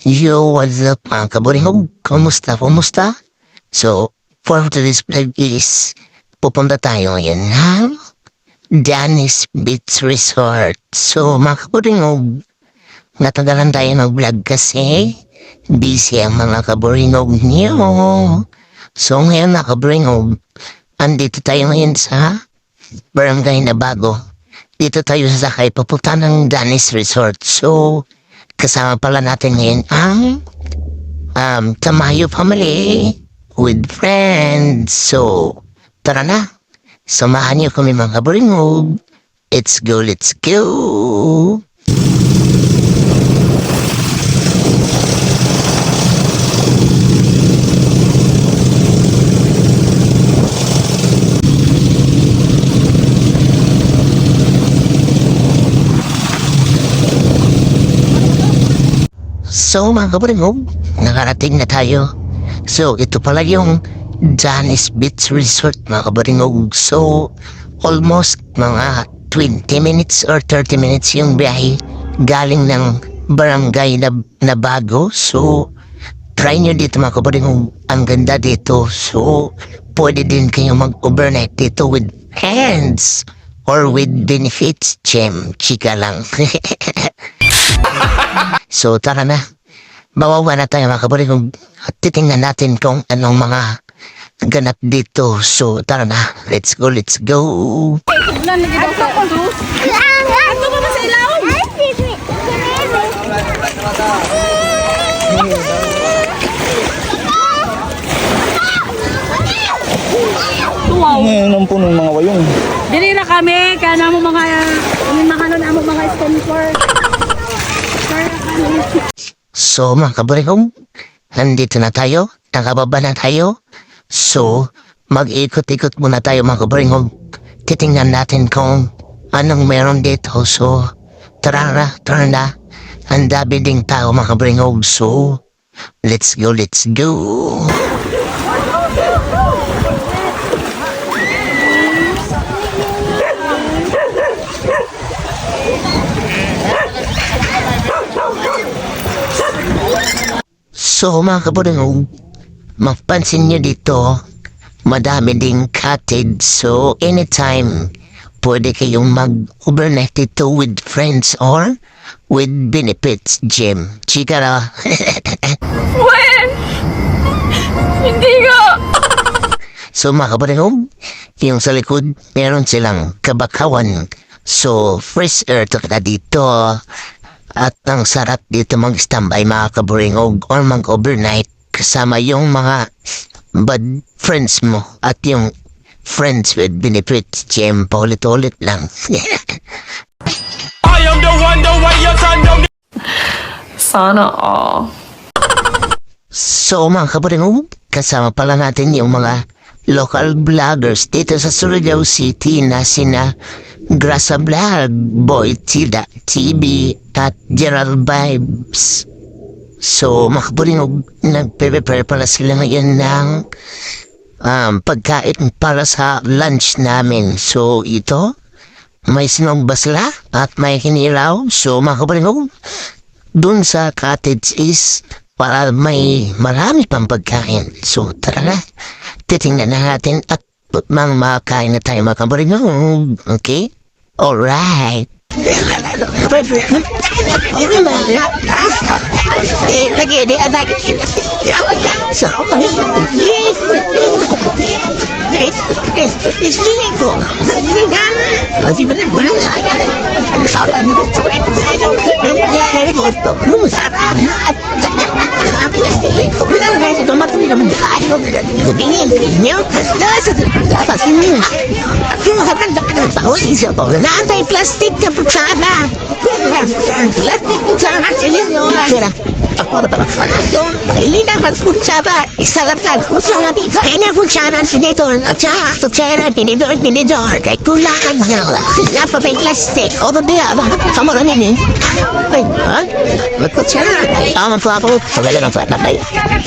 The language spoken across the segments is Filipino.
Yo, what's up mga kaburingog? Kumusta? So, for today's vlog is, pupunta tayo ngayon ha? Danny's Beach Resort. So, mga kaburingog, natagalan tayo mag-vlog kasi busy ang mga kaburingog niyo. So, ngayon mga kaburingog, andito tayo ngayon sa barangay na bago. Dito tayo sasakay papunta ng Danny's Resort. So, kasama pala natin ngayon ang Tamayo family with friends. So, tara na. Samahan niyo kami mga kaburingog. Let's go. So mga kaburingog, nakarating na tayo. So ito pala yung Danny's Beach Resort mga kaburingog. So almost mga 20 minutes or 30 minutes yung biyahe galing ng barangay na bago. So try nyo dito mga kaburingog, ang ganda dito. So pwede din kayo mag-overnight dito with friends or with benefits. Chika lang. So tara na. Bawawa na tayo mga kaburingog at titingnan natin kung anong mga ganap dito. So tara na, let's go. Ulan lagi daw sa ito. Ito ba sa ilaw? Wow. Ngayon ang punong mga wayong. Dili na kami, kaya namo mga sponsor. So mga kaburingog, nandito na tayo, nakababa na tayo. So mag-ikot-ikot muna tayo mga kaburingog. Titingnan natin kung anong meron dito. So tara na. Ang dami ding tao mga kaburingog. So let's go. So mga kaburingog, mapansin nyo dito, madami ding cottage. So anytime, pwede kayong mag-overnight dito with friends or with benefits. Chika na. When? Hindi ka! So mga kaburingog, yung sa likod, meron silang kabakawan. So fresh air to ka dito. At ang sarap dito mag-standby mga kaburingog or mag-overnight kasama yung mga bad friends mo at yung friends with benefits. Paulit-ulit lang. I am the one, the way your son don't. Sana all. So mga kaburingog, kasama pala natin yung mga local vloggers dito sa Surigao City na sina Grasa Vlog, Boy Tida TV at Gerald Vibes. So mga kaburingog, nagpe-prepare pala sila ngayon ng pagkain para sa lunch namin. So ito, may sinog basla at may kinilaw. So mga kaburingog, dun sa cottage is para may marami pang pagkain. So tara na, titingnan na natin at makakain na tayo mga kaburingog. Okay? Alright. Plastic na putsara. Plastic putsara sila. Hindi na magputsara. Isarap na putsara. Kaya na putsara sinator. At saka putsara tinidor. Kaya kulangan mga wala. Napapay plastic. O ba diya ba? Kamu lang yun eh. Ay, ha? Magputsara. Tama po ako. Pagala ng flat na tayo.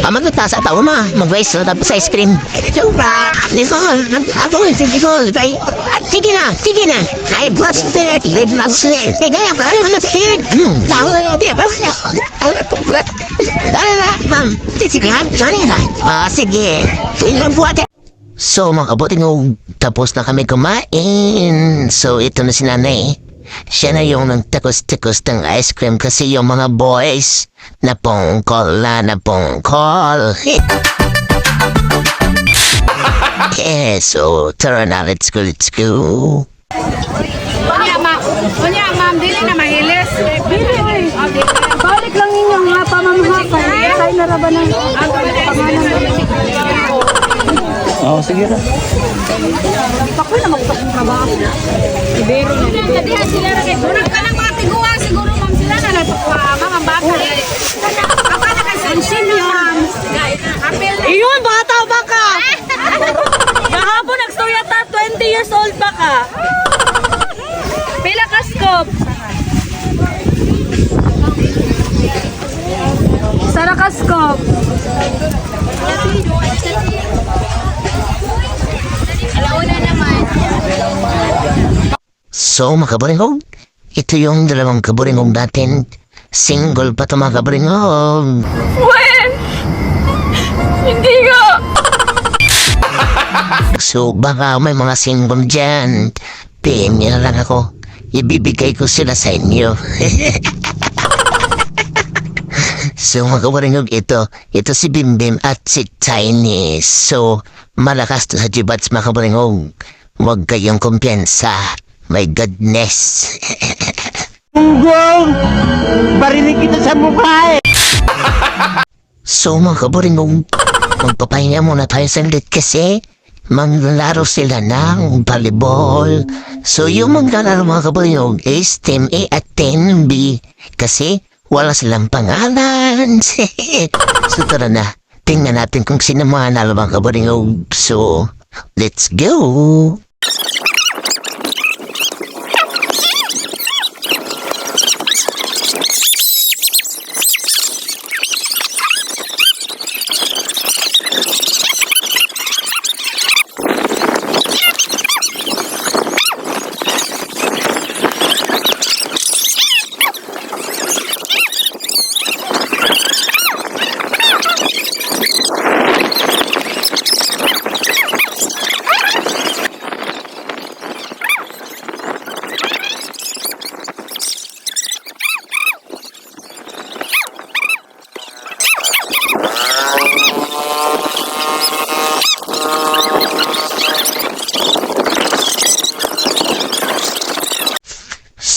Magtasa tao na. Mag-race na tapos ice cream. Sobra. Nicole. Ako. Sige na. Ay, plus 30. Live na sila. Kaya pa. Ano na 30? Tao na yun. Ma'am, titigan, sorry na. Sige. Ilang buwan. So mga kabuting tapos na kami kumain. So ito na si nanay. Siya na yung nagtakos-takos ng ice cream kasi yung mga boys napongkol. So tara na, let's go. Kunya, ma'am, dili na mahilis. Dili, oy. Balik lang ninyo nga pamamahakay. Kaya naraban ng Oo, sige na. Ako na magpapong trabaho. Ibero na. Kadiha sila na kay Burang ka ng mga tiguan. Siguro, ma'am, sila na nagpapamang ang baka. Apa na kay Sansin yun. Iyon, bata ba ka? Kahapon nagstoyata, 20 years old ba ka? Pila ka scope? Sara ka scope? Alauna naman. So mga kaburingog, ito yung dalawang kaburingog natin. Single pa ito mga kaburingog. When? Hindi nga. So baka may mga single dyan. PM nyo na lang ako. Ibibigay ko sila sa inyo. So mga kaburingog, ito si Bimbim at si Tiny. So malakas to sa jibats mga kaburingog. Huwag kayong kumpiyansa. My goodness. Punggong! Barinig kita sa mukha eh! So mga kaburingog, magpapahinga muna tayo sandlit kasi maglalaro sila ng volleyball. So yung maglalaro mga kaburingog is Team A at Team B kasi wala silang pangalan. So tara na, tingnan natin kung sino mga nalo mga kaburingog. So let's go!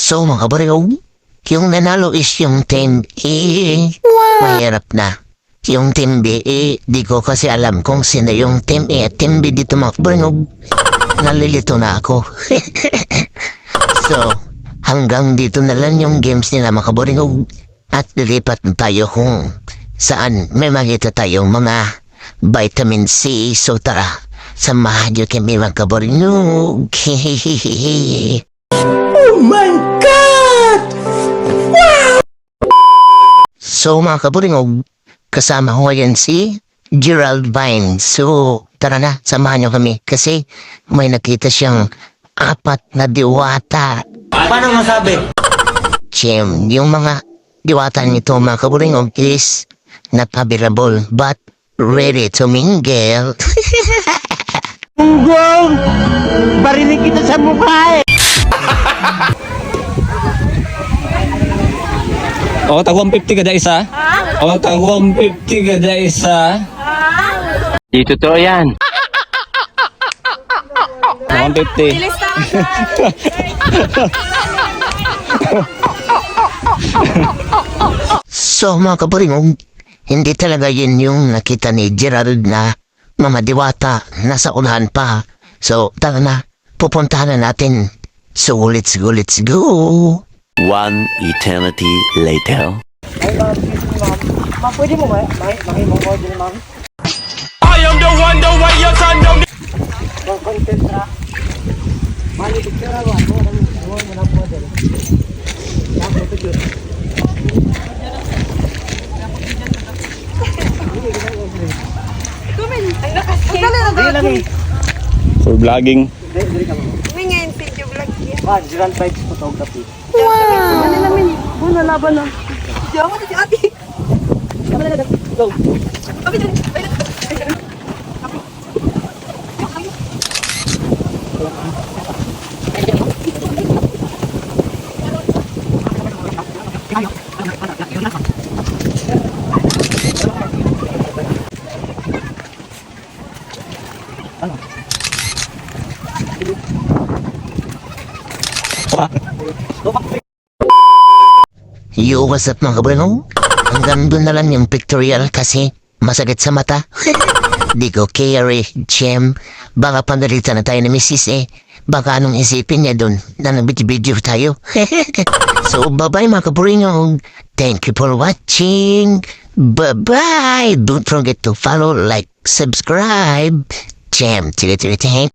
So mga kaburingog, yung nanalo is yung Team A. Mahirap na. Yung Team B, di ko kasi alam kung sino yung Team A at Team B dito mga kaburingog. Nalilito na ako. So, hanggang dito na lang yung games nila mga kaburingog. At lilipat na tayo kung saan may makita tayong mga vitamin C. So tara, samahan niyo kami mga kaburingog. Oh my God! So mga kaburingog, kasama ko yan si Gerald Vine. So tara na, samahan niyo kami kasi may nakita siyang 4 na diwata. Paano masabi? Chim, yung mga diwata nito mga kaburingog is not available but ready to mingle. Punggong! Barinig kita sa mukha eh! O, tag 150 kada isa? O, tag 150 kada isa? Di totoo yan. 150. So mga kaburingog, hindi talaga yun yung nakita ni Gerald na mga diwata nasa unahan pa. So tara na, pupuntahan na natin. So let's go. One eternity later. I am the one, the way your son don't For vlogging. Ngayon, video vlog yan. Gerald Vibes Photography. Ano namin? Ano laban lang. Diyan ako, ate. Yo, what's up mga kabrano? Hanggang doon na lang yung pictorial kasi masakit sa mata. Di ko carry, Jem. Baka pandalitan na tayo na misis eh. Baka anong isipin niya doon na nabiti-video tayo. So, bye-bye mga kabrino. Thank you for watching. Bye-bye. Don't forget to follow, like, subscribe. Jem, tiri-tiri-tiri.